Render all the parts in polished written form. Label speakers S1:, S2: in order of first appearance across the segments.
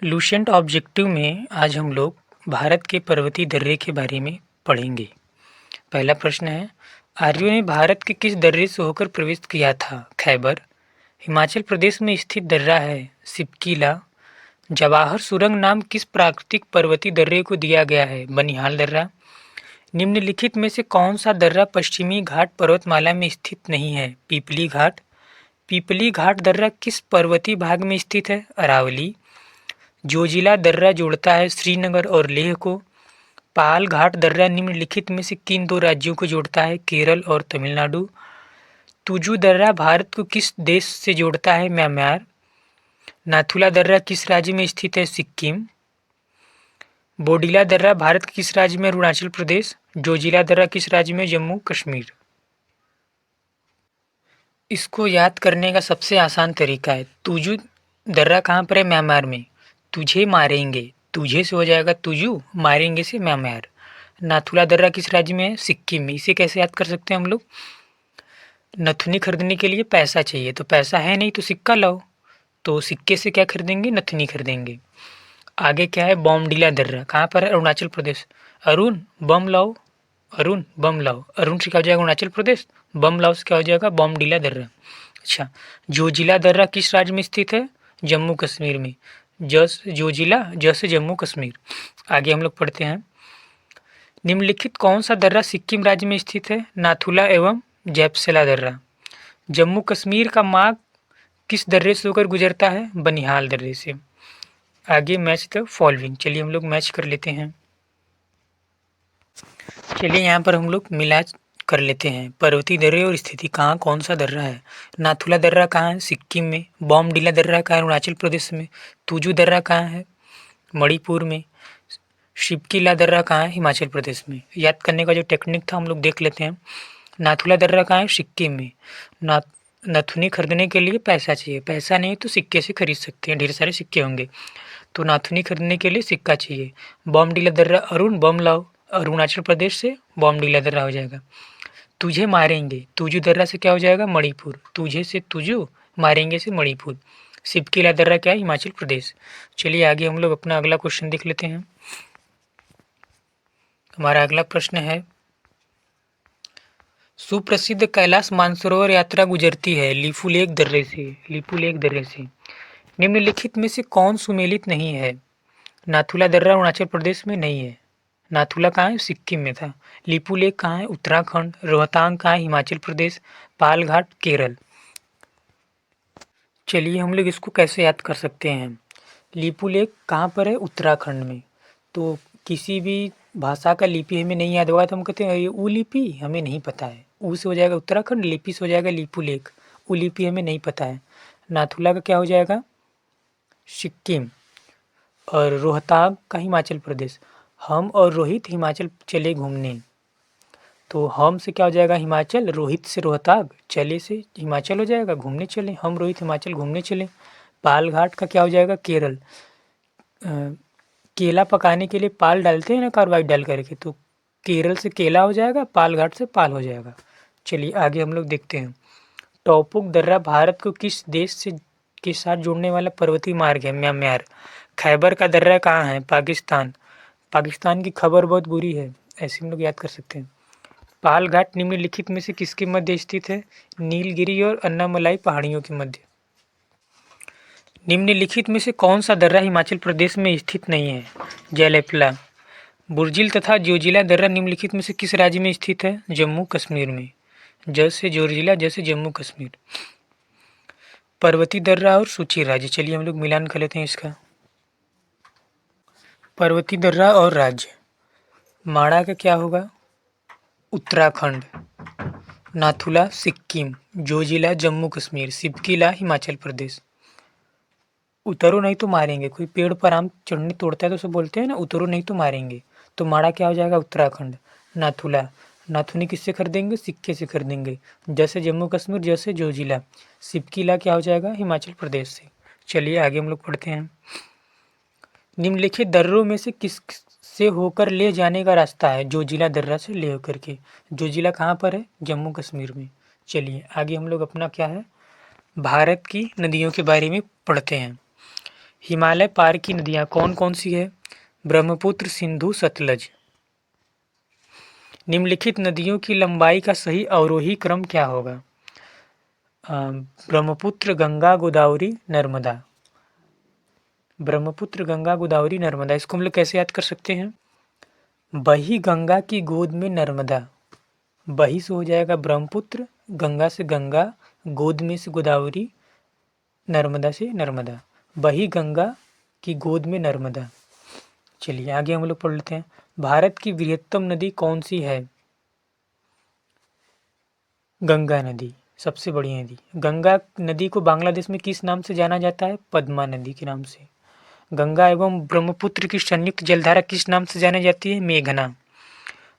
S1: Lucent objective में आज हम लोग भारत के पर्वतीय दर्रे के बारे में पढ़ेंगे। पहला प्रश्न है, आर्यों ने भारत के किस दर्रे से होकर प्रवेश किया था? खैबर। हिमाचल प्रदेश में स्थित दर्रा है सिपकीला। जवाहर सुरंग नाम किस प्राकृतिक पर्वतीय दर्रे को दिया गया है? बनिहाल दर्रा। निम्नलिखित में से कौन सा दर्रा पश्चिमी घाट पर्वतमाला में स्थित नहीं है? पीपली घाट। पीपली घाट दर्रा किस पर्वतीय भाग में स्थित है? अरावली। जोजिला दर्रा जोड़ता है श्रीनगर और लेह को। पाल घाट दर्रा निम्नलिखित में से किन दो राज्यों को जोड़ता है? केरल और तमिलनाडु। तुजू दर्रा भारत को किस देश से जोड़ता है? म्यांमार। नाथुला दर्रा किस राज्य में स्थित है? सिक्किम। बोडीला दर्रा भारत के किस राज्य में? अरुणाचल प्रदेश। जोजिला दर्रा किस राज्य में? जम्मू कश्मीर। इसको याद करने का सबसे आसान तरीका है, तुजू दर्रा कहाँ पर है? म्यांमार में। तुझे मारेंगे, तुझे से हो जाएगा तुजू, मारेंगे से म्यांमार। नाथुला दर्रा किस राज्य में है? सिक्किम में। इसे कैसे याद कर सकते हैं हम लोग? नथुनी खरीदने के लिए पैसा चाहिए, तो पैसा है नहीं तो सिक्का लाओ, तो सिक्के से क्या खरीदेंगे? नथुनी खरीदेंगे। आगे क्या है? बॉमडीला दर्रा कहाँ पर है? अरुणाचल प्रदेश। अरुण बम लाओ, अरुण बम लाओ, अरुण से क्या हो जाएगा? अरुणाचल प्रदेश। बम लाओ से क्या हो जाएगा? बॉमडीला दर्रा। अच्छा, जोजिला दर्रा किस राज्य में स्थित है? जम्मू कश्मीर में। जस जोजिला, जस जम्मू कश्मीर। आगे हम लोग पढ़ते हैं, निम्नलिखित कौन सा दर्रा सिक्किम राज्य में स्थित है? नाथुला एवं जैपसेला दर्रा। जम्मू कश्मीर का मार्ग किस दर्रे से होकर गुजरता है? बनिहाल दर्रे से। आगे मैच द फॉलोइंग, चलिए हम लोग मैच कर लेते हैं। चलिए यहाँ पर हम लोग मिला कर लेते हैं, पर्वतीय दर्रे और स्थिति कहाँ कौन सा दर्रा है। नाथुला दर्रा कहाँ है? सिक्किम में। बॉमडीला दर्रा कहाँ है? अरुणाचल प्रदेश में। तुजू दर्रा कहाँ है? मणिपुर में। शिपकीला दर्रा कहाँ है? हिमाचल प्रदेश में। याद करने का जो टेक्निक था हम लोग देख लेते हैं। नाथुला दर्रा कहाँ है? सिक्किम में। नथुनी खरीदने के लिए पैसा चाहिए, पैसा नहीं तो सिक्के से खरीद सकते हैं, ढेर सारे सिक्के होंगे, तो नाथुनी खरीदने के लिए सिक्का चाहिए। बॉमडीला दर्रा, अरुण बम लाओ, अरुणाचल प्रदेश से बॉमडीला दर्रा हो जाएगा। तुझे मारेंगे, तुजू दर्रा से क्या हो जाएगा? मणिपुर। तुझे से तुजू, मारेंगे से मणिपुर। सिपकीला दर्रा क्या है? हिमाचल प्रदेश। चलिए आगे हम लोग अपना अगला क्वेश्चन देख लेते हैं। हमारा अगला प्रश्न है, सुप्रसिद्ध कैलाश मानसरोवर यात्रा गुजरती है लिपुलेख दर्रे से। लिपुलेख दर्रे से निम्नलिखित में से कौन सुमेलित नहीं है? नाथुला दर्रा अरुणाचल प्रदेश में नहीं है। नाथुला कहाँ है? सिक्किम में था। लिपुलेख कहाँ है? उत्तराखंड। रोहतांग कहाँ है? हिमाचल प्रदेश। पालघाट केरल। चलिए हम लोग इसको कैसे याद कर सकते हैं। लिपुलेख कहाँ पर है? उत्तराखंड में। तो किसी भी भाषा का लिपि हमें नहीं याद होगा तो हम कहते हैं ये ऊ लिपि हमें नहीं पता है। ऊ से हो जाएगा उत्तराखंड, लिपि से हो जाएगा लिपुलेख। ऊ लिपि हमें नहीं पता है। नाथुला का क्या हो जाएगा? सिक्किम। और रोहतांग का हिमाचल प्रदेश। हम और रोहित हिमाचल चले घूमने, तो हम से क्या हो जाएगा? हिमाचल। रोहित से रोहतांग, चले से हिमाचल हो जाएगा, घूमने चले। हम रोहित हिमाचल घूमने चले। पालघाट का क्या हो जाएगा? केरल। केला पकाने के लिए पाल डालते हैं ना, कार्बाइड डाल करके, तो केरल से केला हो जाएगा, पालघाट से पाल हो जाएगा। चलिए आगे हम लोग देखते हैं, टोपुक दर्रा भारत को किस देश से के साथ जोड़ने वाला पर्वतीय मार्ग है? म्यांमार। खैबर का दर्रा कहाँ है? पाकिस्तान। पाकिस्तान की खबर बहुत बुरी है, ऐसे हम लोग याद कर सकते हैं। पाल घाट निम्नलिखित में से किसके मध्य स्थित है? नीलगिरी और अन्नामलाई पहाड़ियों के मध्य। निम्नलिखित में से कौन सा दर्रा हिमाचल प्रदेश में स्थित नहीं है? जैलेपला। बुर्जिल तथा जोजिला दर्रा निम्नलिखित में से किस राज्य में स्थित है? जम्मू कश्मीर में। जैसे जोजिला, जैसे जम्मू कश्मीर। पर्वतीय दर्रा और सूची राज्य, चलिए हम लोग मिलान कर लेते हैं इसका। पर्वतीय दर्रा और राज्य, माड़ा का क्या होगा? उत्तराखंड। नाथुला सिक्किम। जोजिला जम्मू कश्मीर। सिपकीला हिमाचल प्रदेश। उतरो नहीं तो मारेंगे, कोई पेड़ पर आम चढ़ने तोड़ता है तो उसे बोलते हैं ना उतरो नहीं तो मारेंगे, तो माड़ा क्या हो जाएगा? उत्तराखंड। नाथुला, नाथुनी किससे खरीदेंगे? सिक्के से खरीदेंगे, जैसे जम्मू कश्मीर, जैसे जोजिला। सिपकीला क्या हो जाएगा? हिमाचल प्रदेश से। चलिए आगे हम लोग पढ़ते हैं, निम्नलिखित दर्रों में से किस से होकर ले जाने का रास्ता है? जोजिला दर्रा से ले होकर के। जोजिला कहाँ पर है? जम्मू कश्मीर में। चलिए आगे हम लोग अपना क्या है, भारत की नदियों के बारे में पढ़ते हैं। हिमालय पार की नदियाँ कौन कौन सी है? ब्रह्मपुत्र, सिंधु, सतलज। निम्नलिखित नदियों की लंबाई का सही अवरोही क्रम क्या होगा? ब्रह्मपुत्र, गंगा, गोदावरी, नर्मदा। ब्रह्मपुत्र, गंगा, गोदावरी, नर्मदा। इसको हम लोग कैसे याद कर सकते हैं? बही गंगा की गोद में नर्मदा। बही से हो जाएगा ब्रह्मपुत्र, गंगा से गंगा, गोद में से गोदावरी, नर्मदा से नर्मदा। बही गंगा की गोद में नर्मदा। चलिए आगे हम लोग पढ़ लेते हैं। भारत की बृहत्तम नदी कौन सी है? गंगा नदी सबसे बड़ी नदी। गंगा नदी को बांग्लादेश में किस नाम से जाना जाता है? पद्मा नदी के नाम से। गंगा एवं ब्रह्मपुत्र की संयुक्त जलधारा किस नाम से जानी जाती है? मेघना।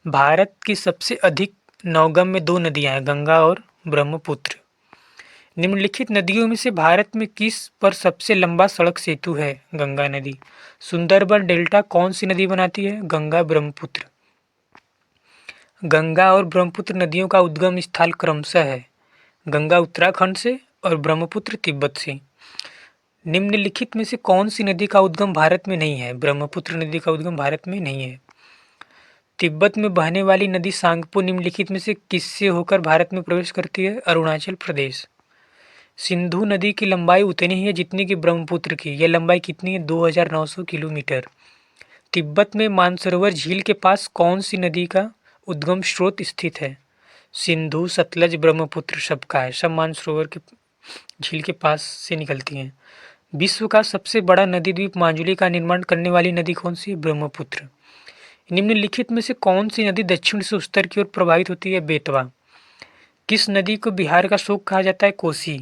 S1: भारत की सबसे अधिक नौगम्य दो नदियां हैं, गंगा और ब्रह्मपुत्र। निम्नलिखित नदियों में से भारत में किस पर सबसे लंबा सड़क सेतु है? गंगा नदी। सुंदरबन डेल्टा कौन सी नदी बनाती है? गंगा, ब्रह्मपुत्र। गंगा और ब्रह्मपुत्र नदियों का उद्गम स्थल क्रमशः है गंगा उत्तराखंड से और ब्रह्मपुत्र तिब्बत से। निम्नलिखित में से कौन सी नदी का उद्गम भारत में नहीं है? ब्रह्मपुत्र नदी का उद्गम भारत में नहीं है। तिब्बत में बहने वाली नदी सांगपो निम्नलिखित में से किससे होकर भारत में प्रवेश करती है? अरुणाचल प्रदेश। सिंधु नदी की लंबाई उतनी ही है जितनी कि ब्रह्मपुत्र की। यह लंबाई कितनी है? 2900 किलोमीटर। तिब्बत में मानसरोवर झील के पास कौन सी नदी का उद्गम स्रोत स्थित है? सिंधु, सतलज, ब्रह्मपुत्र सबका है। सब मानसरोवर के झील के पास से निकलती हैं। विश्व का सबसे बड़ा नदी द्वीप माजुली का निर्माण करने वाली नदी कौन सी है? ब्रह्मपुत्र। निम्नलिखित में से कौन सी नदी दक्षिण से उत्तर की ओर प्रवाहित होती है? बेतवा। किस नदी को बिहार का शोक कहा जाता है? कोसी।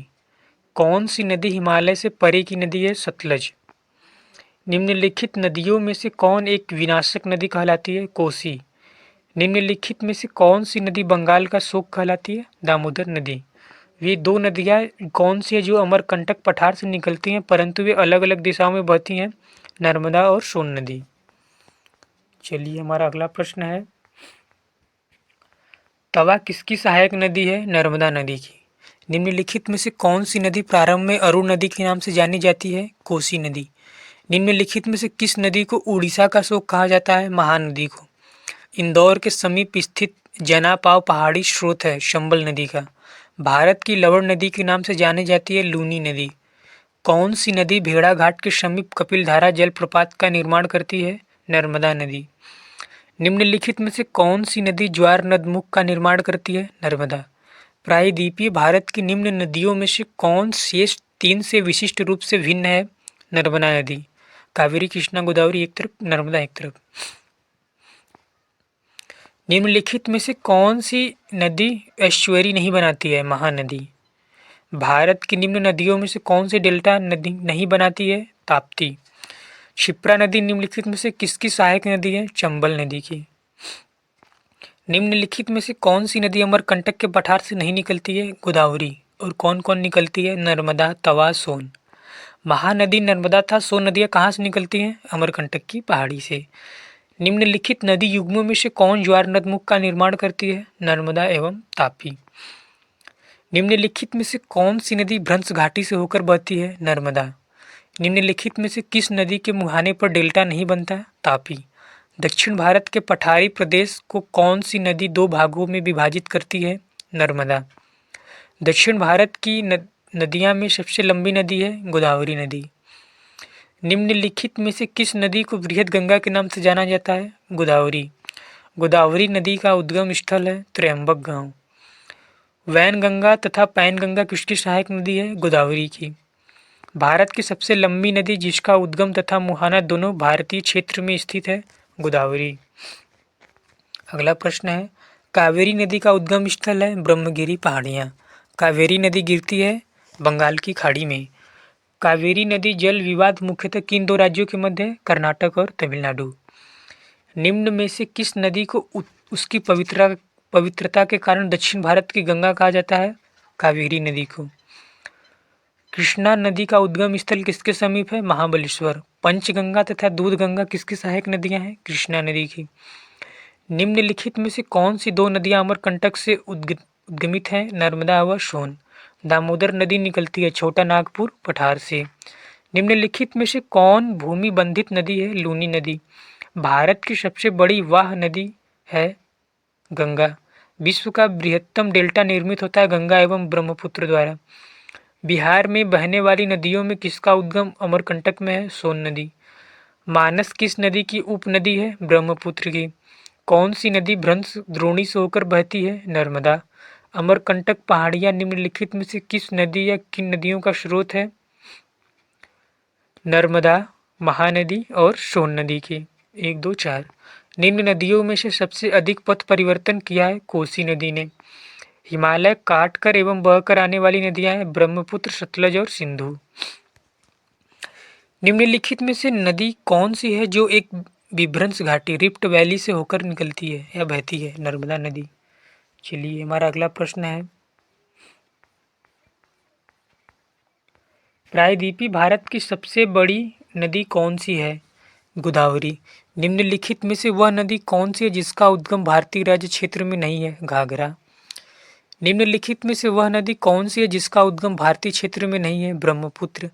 S1: कौन सी नदी हिमालय से परे की नदी है? सतलज। निम्नलिखित नदियों में से कौन एक विनाशक नदी कहलाती है? कोसी। निम्नलिखित में से कौन सी नदी बंगाल का शोक कहलाती है? दामोदर नदी। ये दो नदियाँ कौन सी है जो अमरकंटक पठार से निकलती हैं परंतु वे अलग अलग दिशाओं में बहती हैं? नर्मदा और सोन नदी। चलिए हमारा अगला प्रश्न है, तवा किसकी सहायक नदी है? नर्मदा नदी की। निम्नलिखित में से कौन सी नदी प्रारंभ में अरुण नदी के नाम से जानी जाती है? कोसी नदी। निम्नलिखित में से किस नदी को उड़ीसा का शोक कहा जाता है? महानदी को। इंदौर के समीप स्थित जनापाव पहाड़ी स्रोत है चंबल नदी का। भारत की लवण नदी के नाम से जानी जाती है लूनी नदी। कौन सी नदी भेड़ाघाट के समीप कपिलधारा जलप्रपात का निर्माण करती है? नर्मदा नदी। निम्नलिखित में से कौन सी नदी ज्वार नदमुख का निर्माण करती है? नर्मदा। प्रायद्वीपीय भारत की निम्न नदियों में से कौन शेष तीन से विशिष्ट रूप से भिन्न है? नर्मदा नदी। कावेरी, कृष्णा, गोदावरी एक तरफ, नर्मदा एक तरफ। निम्नलिखित में से कौन सी नदी एस्चुअरी नहीं बनाती है? महानदी। भारत की निम्न नदियों में से कौन सी डेल्टा नदी नहीं बनाती है? ताप्ती। क्षिप्रा नदी निम्नलिखित में से किसकी सहायक नदी है? चंबल नदी की। निम्नलिखित में से कौन सी नदी अमरकंटक के पठार से नहीं निकलती है? गोदावरी। और कौन कौन निकलती है? नर्मदा, तवा, सोन। महानदी, नर्मदा तथा सोन नदियाँ कहाँ से निकलती हैं? अमरकंटक की पहाड़ी से। निम्नलिखित नदी युग्मों में से कौन ज्वार नदमुख का निर्माण करती है? नर्मदा एवं तापी। निम्नलिखित में से कौन सी नदी भ्रंश घाटी से होकर बहती है? नर्मदा। निम्नलिखित में से किस नदी के मुहाने पर डेल्टा नहीं बनता? तापी। दक्षिण भारत के पठारी प्रदेश को कौन सी नदी दो भागों में विभाजित करती है? नर्मदा। दक्षिण भारत की नदियाँ में सबसे लंबी नदी है गोदावरी नदी। निम्नलिखित में से किस नदी को बृहद गंगा के नाम से जाना जाता है? गोदावरी। गोदावरी नदी का उद्गम स्थल है त्रयंबक गांव। वैनगंगा तथा पैनगंगा किसकी सहायक नदी है? गोदावरी की। भारत की सबसे लंबी नदी जिसका उद्गम तथा मुहाना दोनों भारतीय क्षेत्र में स्थित है? गोदावरी। अगला प्रश्न है, कावेरी नदी का उद्गम स्थल है ब्रह्मगिरी पहाड़ियाँ। कावेरी नदी गिरती है बंगाल की खाड़ी में। कावेरी नदी जल विवाद मुख्यतः किन दो राज्यों के मध्य है? कर्नाटक और तमिलनाडु। निम्न में से किस नदी को उसकी पवित्रता के कारण दक्षिण भारत की गंगा कहा जाता है? कावेरी नदी को। कृष्णा नदी का उद्गम स्थल किसके समीप है? महाबलेश्वर। पंचगंगा तथा दूधगंगा किसकी सहायक नदियां हैं? कृष्णा नदी की। निम्नलिखित में से कौन सी दो नदियां अमरकंटक से उद्गमित हैं? नर्मदा व सोन। दामोदर नदी निकलती है छोटा नागपुर पठार से। निम्नलिखित में से कौन भूमि बंधित नदी है? लूनी नदी। भारत की सबसे बड़ी वाह नदी है गंगा। विश्व का बृहत्तम डेल्टा निर्मित होता है गंगा एवं ब्रह्मपुत्र द्वारा। बिहार में बहने वाली नदियों में किसका उद्गम अमरकंटक में है? सोन नदी। मानस किस नदी की उपनदी है? ब्रह्मपुत्र की। कौन सी नदी भ्रंश द्रोणी से होकर बहती है? नर्मदा। अमरकंटक पहाड़ियां निम्नलिखित में से किस नदी या किन नदियों का स्रोत है? नर्मदा, महानदी और सोन नदी की। 1, 2, 4। निम्न नदियों में से सबसे अधिक पथ परिवर्तन किया है कोसी नदी ने। हिमालय काटकर एवं बहकर आने वाली नदियां हैं ब्रह्मपुत्र, सतलज और सिंधु। निम्नलिखित में से नदी कौन सी है जो एक विभ्रंश घाटी रिफ्ट वैली से होकर निकलती है या बहती है? नर्मदा नदी। चलिए हमारा अगला प्रश्न है, प्रायद्वीपीय भारत की सबसे बड़ी नदी कौन सी है? गोदावरी। निम्नलिखित में से वह नदी कौन सी है जिसका उद्गम भारतीय राज्य क्षेत्र में नहीं है? घाघरा। निम्नलिखित में से वह नदी कौन सी है जिसका उद्गम भारतीय क्षेत्र में नहीं है? ब्रह्मपुत्र।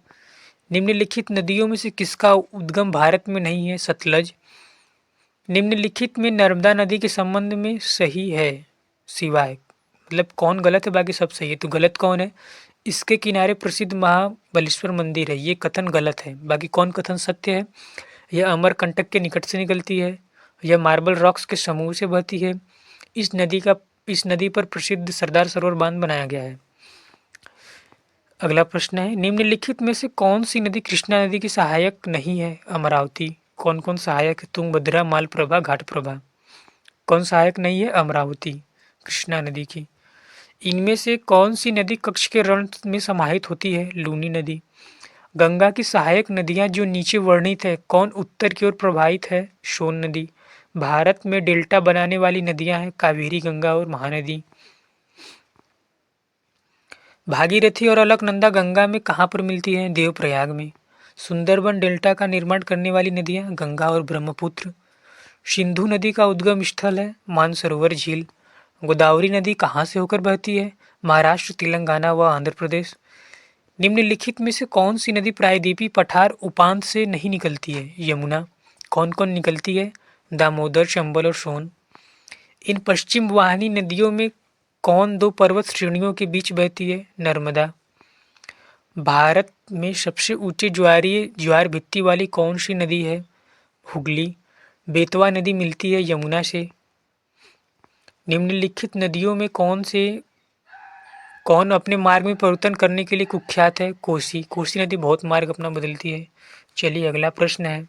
S1: निम्नलिखित नदियों में से किसका उद्गम भारत में नहीं है? सतलज। निम्नलिखित में नर्मदा नदी के संबंध में सही है सिवाय, मतलब कौन गलत है, बाकी सब सही है, तो गलत कौन है? इसके किनारे प्रसिद्ध महाबलेश्वर मंदिर है, ये कथन गलत है। बाकी कौन कथन सत्य है? यह अमरकंटक के निकट से निकलती है, यह मार्बल रॉक्स के समूह से बहती है, इस नदी पर प्रसिद्ध सरदार सरोवर बांध बनाया गया है। अगला प्रश्न है, निम्नलिखित में से कौन सी नदी कृष्णा नदी की सहायक नहीं है? अमरावती। कौन कौन सहायक है? तुंगभद्रा, मालप्रभा, घाटप्रभा। कौन सहायक नहीं है? अमरावती, कृष्णा नदी की। इनमें से कौन सी नदी कक्ष के रण में समाहित होती है? लूनी नदी। गंगा की सहायक नदियां जो नीचे वर्णित है, कौन उत्तर की ओर प्रवाहित है? सोन नदी। भारत में डेल्टा बनाने वाली नदियां हैं कावेरी, गंगा और महानदी। भागीरथी और अलकनंदा गंगा में कहाँ पर मिलती है? देवप्रयाग में। सुंदरबन डेल्टा का निर्माण करने वाली नदियां गंगा और ब्रह्मपुत्र। सिंधु नदी का उद्गम स्थल है मानसरोवर झील। गोदावरी नदी कहाँ से होकर बहती है? महाराष्ट्र, तेलंगाना व आंध्र प्रदेश। निम्नलिखित में से कौन सी नदी प्रायद्वीपीय पठार उपांत से नहीं निकलती है? यमुना। कौन कौन निकलती है? दामोदर, चंबल और सोन। इन पश्चिम वाहिनी नदियों में कौन दो पर्वत श्रेणियों के बीच बहती है? नर्मदा। भारत में सबसे ऊंचे ज्वार भित्ति वाली कौन सी नदी है? हुगली। बेतवा नदी मिलती है यमुना से। निम्नलिखित नदियों में कौन अपने मार्ग में परिवर्तन करने के लिए कुख्यात है? कोसी। कोसी नदी बहुत मार्ग अपना बदलती है। चलिए अगला प्रश्न है,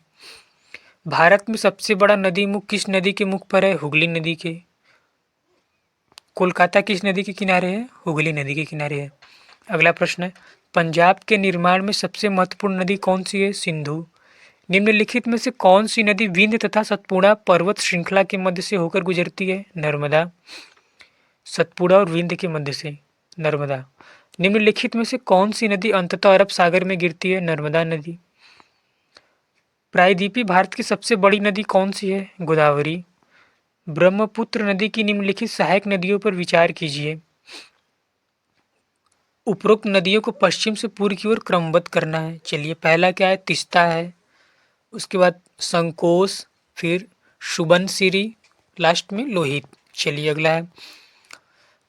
S1: भारत में सबसे बड़ा नदी मुख किस नदी के मुख पर है? हुगली नदी के। कोलकाता किस नदी के किनारे है? हुगली नदी के किनारे है। अगला प्रश्न है, पंजाब के निर्माण में सबसे महत्वपूर्ण नदी कौन सी है? सिंधु। निम्नलिखित में से कौन सी नदी विंध्य तथा सतपुड़ा पर्वत श्रृंखला के मध्य से होकर गुजरती है? नर्मदा। सतपुड़ा और विंध्य के मध्य से नर्मदा। निम्नलिखित में से कौन सी नदी अंततः अरब सागर में गिरती है? नर्मदा नदी। प्रायद्वीपीय भारत की सबसे बड़ी नदी कौन सी है? गोदावरी। ब्रह्मपुत्र नदी की निम्नलिखित सहायक नदियों पर विचार कीजिए। उपरोक्त नदियों को पश्चिम से पूर्व की ओर क्रमबद्ध करना है। चलिए पहला क्या है? तिस्ता है, उसके बाद संकोश, फिर सुबनसिरी, लास्ट में लोहित। चलिए अगला है,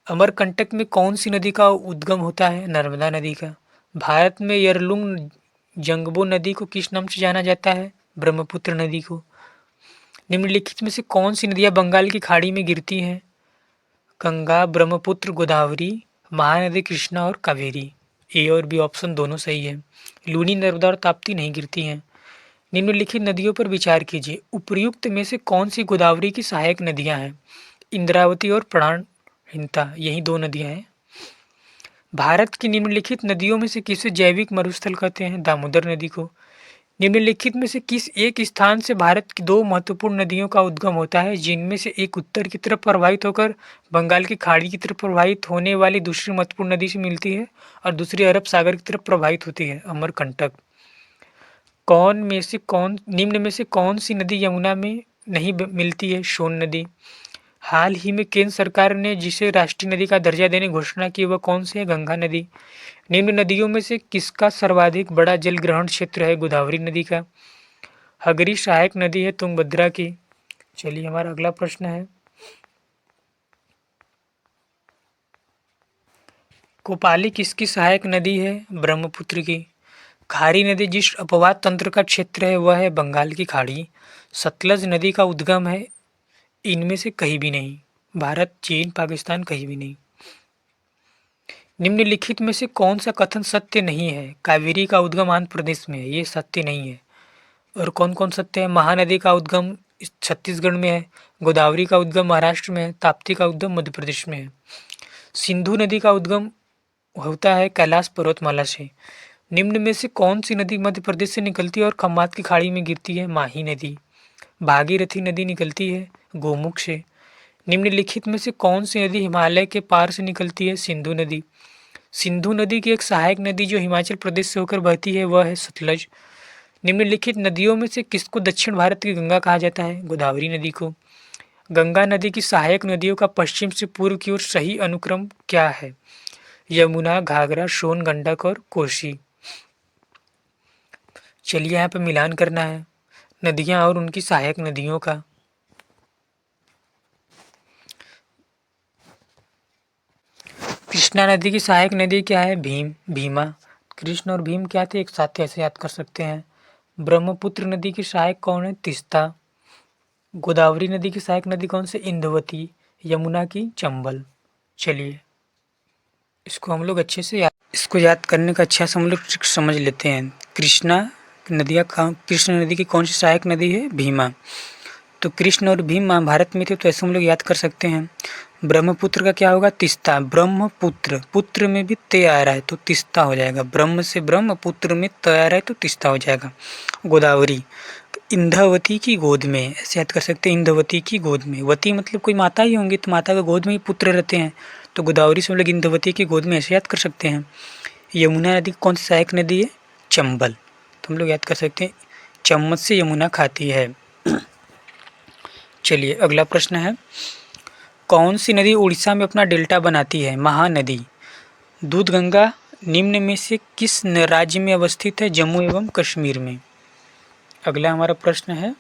S1: अमरकंटक में कौन सी नदी का उद्गम होता है? नर्मदा नदी का। भारत में यरलुंग जंगबो नदी को किस नाम से जाना जाता है? ब्रह्मपुत्र नदी को। निम्नलिखित में से कौन सी नदियाँ बंगाल की खाड़ी में गिरती हैं? गंगा, ब्रह्मपुत्र, गोदावरी, महानदी कृष्णा और कावेरी। ए और बी ऑप्शन दोनों सही है। लूनी, नर्मदा और ताप्ती नहीं गिरती हैं। निम्नलिखित नदियों पर विचार कीजिए। उपर्युक्त में से कौन सी गोदावरी की सहायक नदियां हैं? इंद्रावती और प्राणहिता, यही दो नदियां हैं। भारत की निम्नलिखित नदियों में से किसे जैविक मरुस्थल कहते हैं? दामोदर नदी को। निम्नलिखित में से किस एक स्थान से भारत की दो महत्वपूर्ण नदियों का उद्गम होता है, जिनमें से एक उत्तर की तरफ प्रवाहित होकर बंगाल की खाड़ी की तरफ प्रवाहित होने वाली दूसरी महत्वपूर्ण नदी से मिलती है और दूसरी अरब सागर की तरफ प्रवाहित होती है? अमरकंटक। निम्न में से कौन सी नदी यमुना में नहीं मिलती है? सोन नदी। हाल ही में केंद्र सरकार ने जिसे राष्ट्रीय नदी का दर्जा देने की घोषणा की वह कौन सी है? गंगा नदी। निम्न नदियों में से किसका सर्वाधिक बड़ा जल ग्रहण क्षेत्र है? गोदावरी नदी का। हगरी सहायक नदी है तुंगभद्रा की। चलिए हमारा अगला प्रश्न है, कोपाली किसकी सहायक नदी है? ब्रह्मपुत्र की। खारी नदी जिस अपवाद तंत्र का क्षेत्र है वह है बंगाल की खाड़ी। सतलज नदी का उद्गम है इनमें से कहीं भी नहीं। भारत, चीन, पाकिस्तान, कहीं भी नहीं। निम्नलिखित में से कौन सा कथन सत्य नहीं है? कावेरी का उद्गम आंध्र प्रदेश में है, ये सत्य नहीं है। और कौन कौन सत्य है? महानदी का उद्गम छत्तीसगढ़ में है, गोदावरी का उद्गम महाराष्ट्र में है, ताप्ती का उद्गम मध्य प्रदेश में है, सिंधु नदी का उद्गम होता है कैलाश पर्वतमाला से। निम्न में से कौन सी नदी मध्य प्रदेश से निकलती है और खम्मात की खाड़ी में गिरती है? माही नदी। भागीरथी नदी निकलती है गोमुख से। निम्नलिखित में से कौन सी नदी हिमालय के पार से निकलती है? सिंधु नदी। सिंधु नदी की एक सहायक नदी जो हिमाचल प्रदेश से होकर बहती है वह है सतलज। निम्नलिखित नदियों में से किसको दक्षिण भारत की गंगा कहा जाता है? गोदावरी नदी को। गंगा नदी की सहायक नदियों का पश्चिम से पूर्व की ओर सही अनुक्रम क्या है? यमुना, घाघरा, सोन, गंडक और कोसी। चलिए यहाँ पे मिलान करना है नदियाँ और उनकी सहायक नदियों का। कृष्णा नदी की सहायक नदी क्या है? भीमा। कृष्ण और भीम क्या थे? एक साथ थे, ऐसे याद कर सकते हैं। ब्रह्मपुत्र नदी की सहायक कौन है? तीस्ता। गोदावरी नदी की सहायक नदी कौन सी? इंद्रवती। यमुना की चंबल। चलिए इसको हम लोग अच्छे से इसको याद करने का अच्छा से हम लोग समझ लेते हैं। कृष्ण नदी की कौन सी सहायक नदी है? भीमा। तो कृष्ण और भीम महाभारत में थे तो ऐसे हम लोग याद कर सकते हैं। ब्रह्मपुत्र का क्या होगा? तीस्ता। ब्रह्मपुत्र, पुत्र में भी ते आ रहा है तो तीस्ता हो जाएगा। ब्रह्म से ब्रह्मपुत्र में त आ रहा है तो तीस्ता हो जाएगा। गोदावरी, इंद्रावती की गोद में, ऐसे याद कर सकते हैं। इंद्रावती की गोद में, वती मतलब कोई माता ही होंगी तो माता का गोद में ही पुत्र रहते हैं, तो गोदावरी से हम लोग इंद्रावती की गोद में ऐसे याद कर सकते हैं। यमुना नदी कौन सी सहायक नदी है? चंबल। तो हम लोग याद कर सकते हैं चम्मच से यमुना खाती है। चलिए अगला प्रश्न है, कौन सी नदी उड़ीसा में अपना डेल्टा बनाती है? महानदी। दूधगंगा निम्न में से किस राज्य में अवस्थित है? जम्मू एवं कश्मीर में। अगला हमारा प्रश्न है,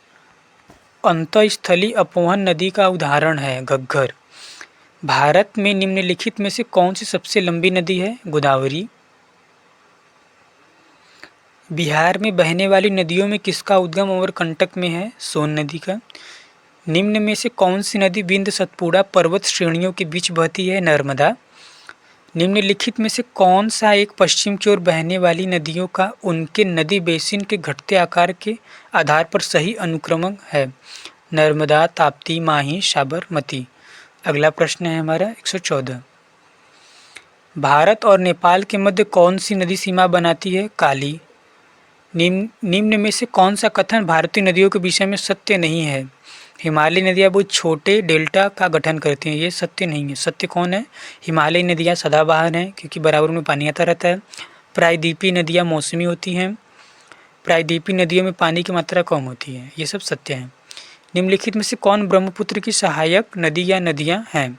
S1: अंतःस्थलीय अपवहन नदी का उदाहरण है घग्गर। भारत में निम्नलिखित में से कौन सी सबसे लंबी नदी है? गोदावरी। बिहार में बहने वाली नदियों में किसका उद्गम अमरकंटक में है? सोन नदी का। निम्न में से कौन सी नदी विंध्य सतपुड़ा पर्वत श्रेणियों के बीच बहती है? नर्मदा। निम्नलिखित में से कौन सा एक पश्चिम की ओर बहने वाली नदियों का उनके नदी बेसिन के घटते आकार के आधार पर सही अनुक्रम है? नर्मदा, ताप्ती, माही, साबरमती। अगला प्रश्न है हमारा 114, भारत और नेपाल के मध्य कौन सी नदी सीमा बनाती है? काली। निम्न में से कौन सा कथन भारतीय नदियों के विषय में सत्य नहीं है? हिमालयी नदियाँ बहुत छोटे डेल्टा का गठन करती हैं, ये सत्य नहीं है। सत्य कौन है? हिमालयी नदियाँ सदाबहार हैं क्योंकि बराबर में पानी आता रहता है। प्रायद्वीपीय नदियाँ मौसमी होती हैं। प्रायद्वीपीय नदियों में पानी की मात्रा कम होती है, ये सब सत्य हैं। निम्नलिखित में से कौन ब्रह्मपुत्र की सहायक नदी या नदियाँ हैं?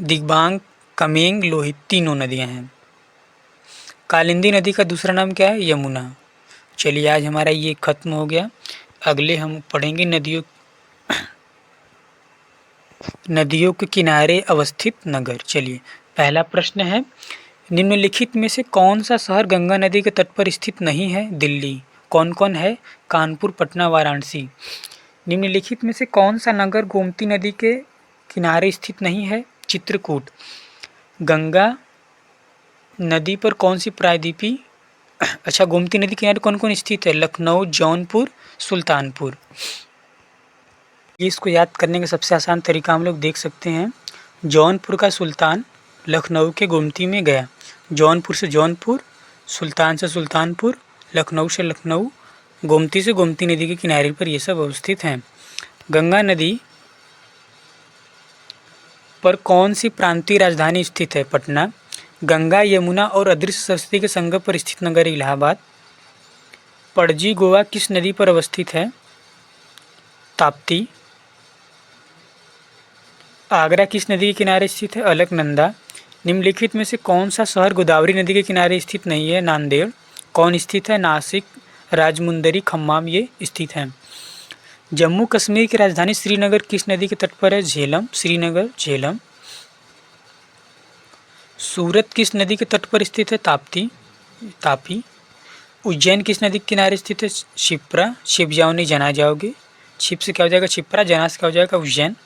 S1: दिबांग, कमेंग, लोहित, तीनों नदियाँ हैं। कालिंदी नदी का दूसरा नाम क्या है? यमुना। चलिए आज हमारा ये खत्म हो गया। अगले हम पढ़ेंगे नदियों के किनारे अवस्थित नगर। चलिए पहला प्रश्न है, निम्नलिखित में से कौन सा शहर गंगा नदी के तट पर स्थित नहीं है? दिल्ली। कौन कौन है? कानपुर, पटना, वाराणसी। निम्नलिखित में से कौन सा नगर गोमती नदी के किनारे स्थित नहीं है? चित्रकूट। गंगा नदी पर कौन सी प्रायद्वीपी गोमती नदी के किनारे कौन कौन स्थित है? लखनऊ, जौनपुर, सुल्तानपुर। इसको याद करने का सबसे आसान तरीका हम लोग देख सकते हैं। जौनपुर का सुल्तान लखनऊ के गोमती में गया। जौनपुर से जौनपुर, सुल्तान से सुल्तानपुर, लखनऊ से लखनऊ, गोमती से गोमती नदी के किनारे पर ये सब अवस्थित हैं। गंगा नदी पर कौन सी प्रांतीय राजधानी स्थित है? पटना। गंगा, यमुना और अदृश्य सरस्वती के संगम पर स्थित नगर इलाहाबाद। पणजी गोवा किस नदी पर अवस्थित है? ताप्ती। आगरा किस नदी के किनारे स्थित है? अलकनंदा। निम्नलिखित में से कौन सा शहर गोदावरी नदी के किनारे स्थित नहीं है? नांदेड़। कौन स्थित है? नासिक, राजमुंदरी, खम्माम ये स्थित हैं। जम्मू कश्मीर की राजधानी श्रीनगर किस नदी के तट पर है? झेलम। श्रीनगर, झेलम। सूरत किस नदी के तट पर स्थित है? ताप्ती, तापी। उज्जैन किस नदी के किनारे स्थित है? शिप्रा। शिप जाओ जना जाओगे। शिप से क्या हो जाएगा? शिप्रा। जना से क्या हो जाएगा? उज्जैन।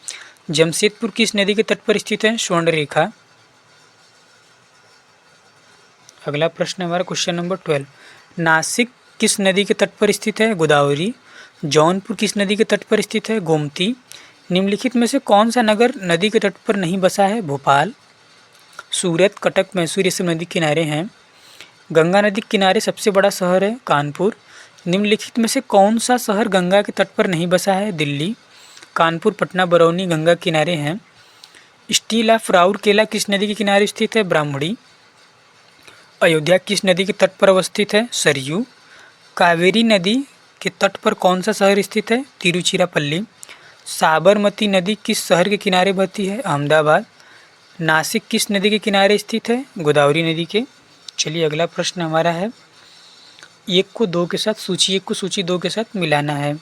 S1: जमशेदपुर किस नदी के तट पर स्थित है? स्वर्णरेखा। अगला प्रश्न हमारा क्वेश्चन नंबर 12। नासिक किस नदी के तट पर स्थित है? गोदावरी। जौनपुर किस नदी के तट पर स्थित है? गोमती। निम्नलिखित में से कौन सा नगर नदी के तट पर नहीं बसा है? भोपाल। सूरत, कटक, मैसूर ये सब नदी किनारे हैं। गंगा नदी के किनारे सबसे बड़ा शहर है कानपुर। निम्नलिखित में से कौन सा शहर गंगा के तट पर नहीं बसा है? दिल्ली। कानपुर, पटना, बरौनी गंगा किनारे हैं। स्टील ऑफ राउरकेला किस नदी के किनारे स्थित है? ब्राह्मणी। अयोध्या किस नदी के तट पर अवस्थित है? सरयू। कावेरी नदी के तट पर कौन सा शहर स्थित है? तिरुचिरापल्ली। साबरमती नदी किस शहर के किनारे बहती है? अहमदाबाद। नासिक किस नदी के किनारे स्थित है? गोदावरी नदी के। चलिए अगला प्रश्न हमारा है, एक को दो के साथ सूची एक को सूची दो के साथ मिलाना है।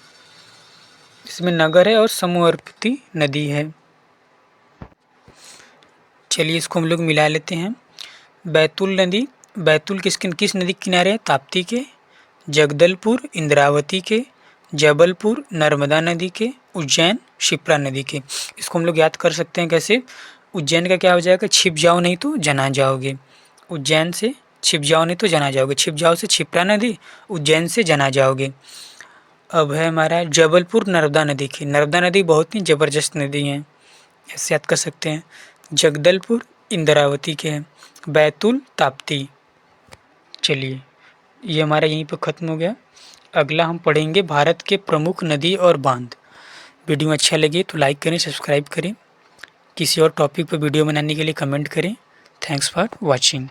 S1: इसमें नगर है और समवर्ती नदी है। चलिए इसको हम लोग मिला लेते हैं। बैतूल नदी, बैतूल किस नदी के किनारे है? ताप्ती के। जगदलपुर इंद्रावती के। जबलपुर नर्मदा नदी के। उज्जैन शिप्रा नदी के। इसको हम लोग याद कर सकते हैं कैसे? उज्जैन का क्या हो जाएगा? छिप जाओ नहीं तो जना जाओगे। उज्जैन से छिप जाओ नहीं तो जना जाओगे। छिप जाओ से क्षिप्रा नदी, उज्जैन से जना जाओगे। अब है हमारा जबलपुर नर्मदा नदी की। नर्मदा नदी बहुत ही ज़बरदस्त नदी है, ऐसे याद कर सकते हैं। जगदलपुर इंद्रावती के हैं। बैतूल ताप्ती। चलिए ये हमारा यहीं पर ख़त्म हो गया। अगला हम पढ़ेंगे भारत के प्रमुख नदी और बांध। वीडियो अच्छा लगे तो लाइक करें, सब्सक्राइब करें। किसी और टॉपिक पर वीडियो बनाने के लिए कमेंट करें। Thanks for watching.